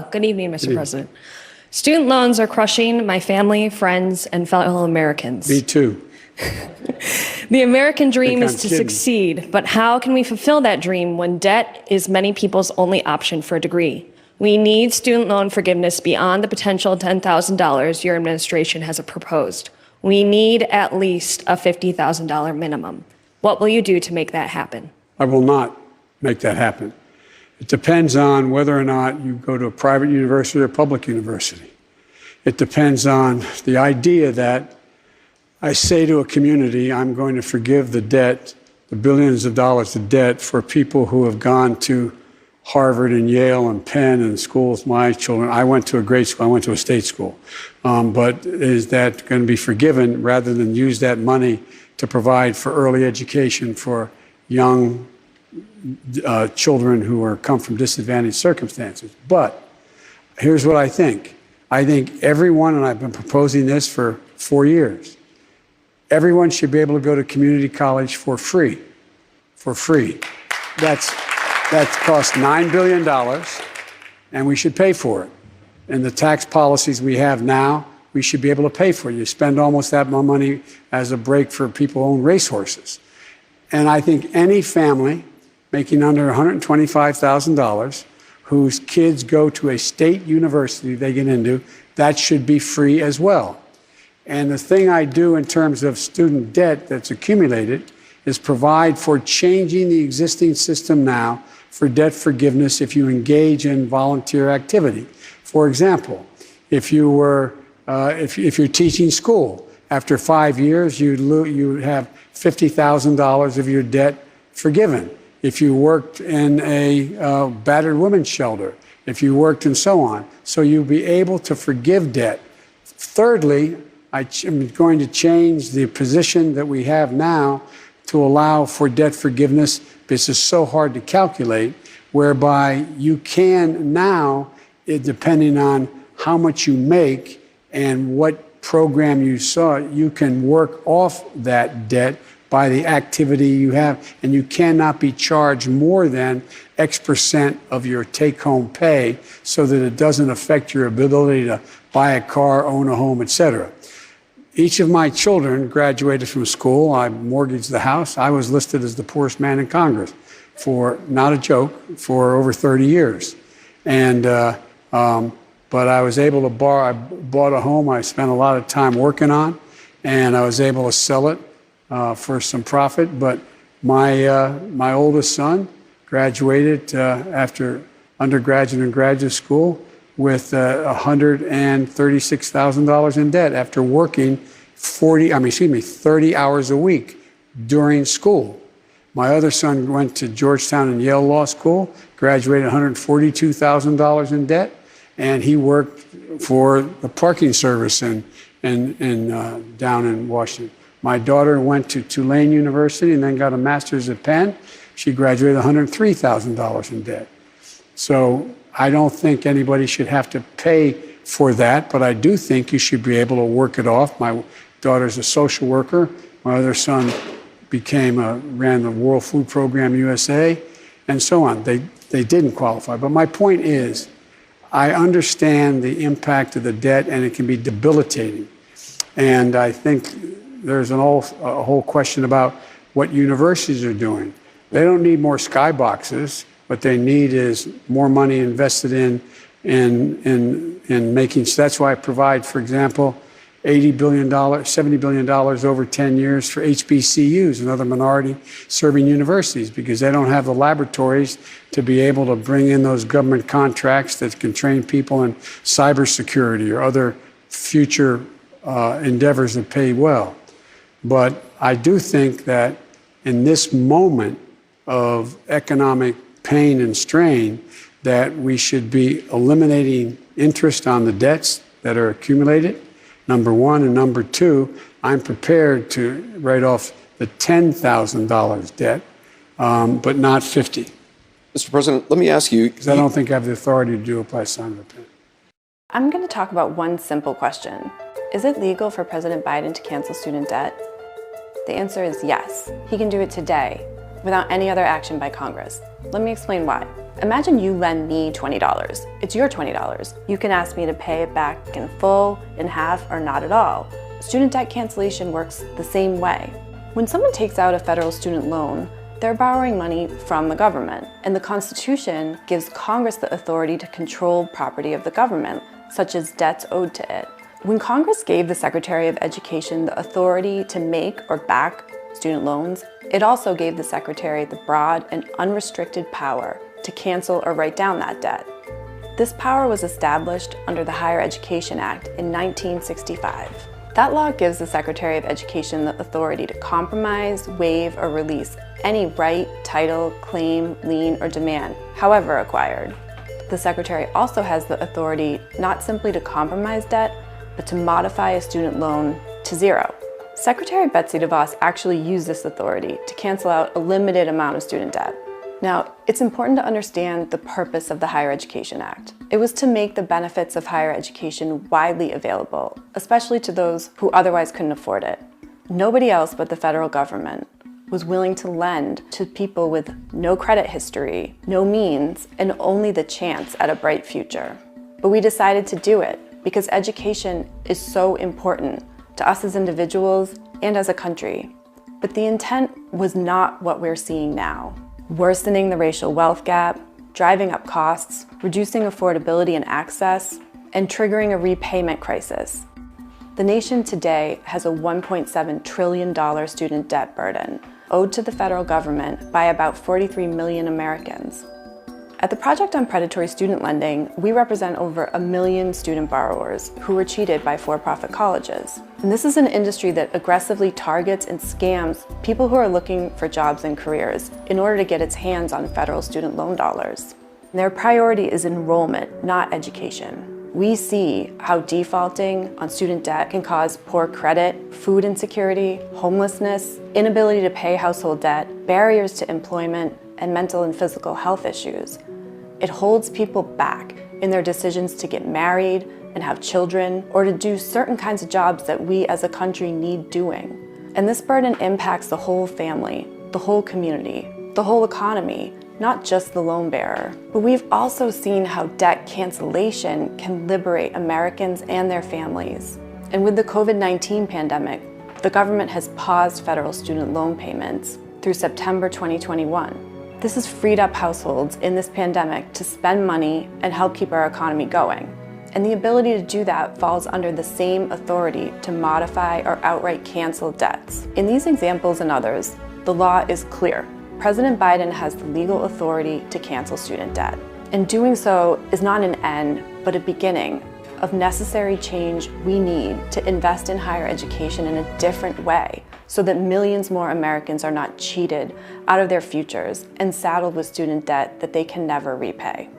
Good evening, Mr. President. Student loans are crushing my family, friends, and fellow Americans. Me too. The American dream is to kidding. succeed, but how can we fulfill that dream when debt is many people's only option for a degree? We need student loan forgiveness beyond the potential $10,000 your administration has proposed. We need at least a $50,000 minimum. What will you do to make that happen? I will not make that happen. It depends on whether or not you go to a private university or a public university. It depends on the idea that I say to a community, I'm going to forgive the debt, the billions of dollars of debt for people who have gone to Harvard and Yale and Penn and schools. My children, I went to a great school, I went to a state school. But is that going to be forgiven rather than use that money to provide for early education for young children who come from disadvantaged circumstances? But here's what I think. I think everyone, and I've been proposing this for 4 years, everyone should be able to go to community college for free. For free. That costs $9 billion, and we should pay for it. And the tax policies we have now, we should be able to pay for it. You spend almost that much money as a break for people who own racehorses. And I think any family making under $125,000 whose kids go to a state university they get into, that should be free as well. And the thing I do in terms of student debt that's accumulated is provide for changing the existing system now for debt forgiveness if you engage in volunteer activity. For example, if you're teaching school, after 5 years, you'd have $50,000 of your debt forgiven. If you worked in a battered women's shelter, if you worked and so on. So you'll be able to forgive debt. Thirdly, I'm going to change the position that we have now to allow for debt forgiveness, because it's so hard to calculate, whereby you can now, depending on how much you make and what program you saw, you can work off that debt by the activity you have, and you cannot be charged more than X% of your take-home pay so that it doesn't affect your ability to buy a car, own a home, etc. Each of my children graduated from school. I mortgaged the house. I was listed as the poorest man in Congress for, not a joke, for over 30 years. And, but I was able to borrow. I bought a home I spent a lot of time working on, and I was able to sell it for some profit. But my oldest son graduated after undergraduate and graduate school with $136,000 in debt after working 30 hours a week during school. My other son went to Georgetown and Yale Law School, graduated $142,000 in debt, and he worked for the parking service down in Washington. My daughter went to Tulane University and then got a master's at Penn. She graduated $103,000 in debt. So I don't think anybody should have to pay for that, but I do think you should be able to work it off. My daughter's a social worker. My other son ran the World Food Program USA, and so on. They didn't qualify. But my point is, I understand the impact of the debt, and it can be debilitating. And I think there's a whole question about what universities are doing. They don't need more skyboxes. What they need is more money invested in making. So that's why I provide, for example, $80 billion, $70 billion over 10 years for HBCUs and other minority-serving universities, because they don't have the laboratories to be able to bring in those government contracts that can train people in cybersecurity or other future endeavors that pay well. But I do think that in this moment of economic pain and strain, that we should be eliminating interest on the debts that are accumulated, number one. And number two, I'm prepared to write off the $10,000 debt, but not 50. Mr. President, let me ask you. Because I don't think I have the authority to do it by sign of a pen. I'm going to talk about one simple question. Is it legal for President Biden to cancel student debt? The answer is yes. He can do it today without any other action by Congress. Let me explain why. Imagine you lend me $20. It's your $20. You can ask me to pay it back in full, in half, or not at all. Student debt cancellation works the same way. When someone takes out a federal student loan, they're borrowing money from the government, and the Constitution gives Congress the authority to control property of the government, such as debts owed to it. When Congress gave the Secretary of Education the authority to make or back student loans, it also gave the Secretary the broad and unrestricted power to cancel or write down that debt. This power was established under the Higher Education Act in 1965. That law gives the Secretary of Education the authority to compromise, waive, or release any right, title, claim, lien, or demand, however acquired. The Secretary also has the authority not simply to compromise debt, but to modify a student loan to zero. Secretary Betsy DeVos actually used this authority to cancel out a limited amount of student debt. Now, it's important to understand the purpose of the Higher Education Act. It was to make the benefits of higher education widely available, especially to those who otherwise couldn't afford it. Nobody else but the federal government was willing to lend to people with no credit history, no means, and only the chance at a bright future. But we decided to do it because education is so important to us as individuals and as a country. But the intent was not what we're seeing now. Worsening the racial wealth gap, driving up costs, reducing affordability and access, and triggering a repayment crisis. The nation today has a $1.7 trillion student debt burden, owed to the federal government by about 43 million Americans. At the Project on Predatory Student Lending, we represent over 1 million student borrowers who were cheated by for-profit colleges. And this is an industry that aggressively targets and scams people who are looking for jobs and careers in order to get its hands on federal student loan dollars. Their priority is enrollment, not education. We see how defaulting on student debt can cause poor credit, food insecurity, homelessness, inability to pay household debt, barriers to employment, and mental and physical health issues. It holds people back in their decisions to get married and have children, or to do certain kinds of jobs that we as a country need doing. And this burden impacts the whole family, the whole community, the whole economy, not just the loan bearer. But we've also seen how debt cancellation can liberate Americans and their families. And with the COVID-19 pandemic, the government has paused federal student loan payments through September 2021. This has freed up households in this pandemic to spend money and help keep our economy going. And the ability to do that falls under the same authority to modify or outright cancel debts. In these examples and others, the law is clear. President Biden has the legal authority to cancel student debt. And doing so is not an end, but a beginning of necessary change we need to invest in higher education in a different way, so that millions more Americans are not cheated out of their futures and saddled with student debt that they can never repay.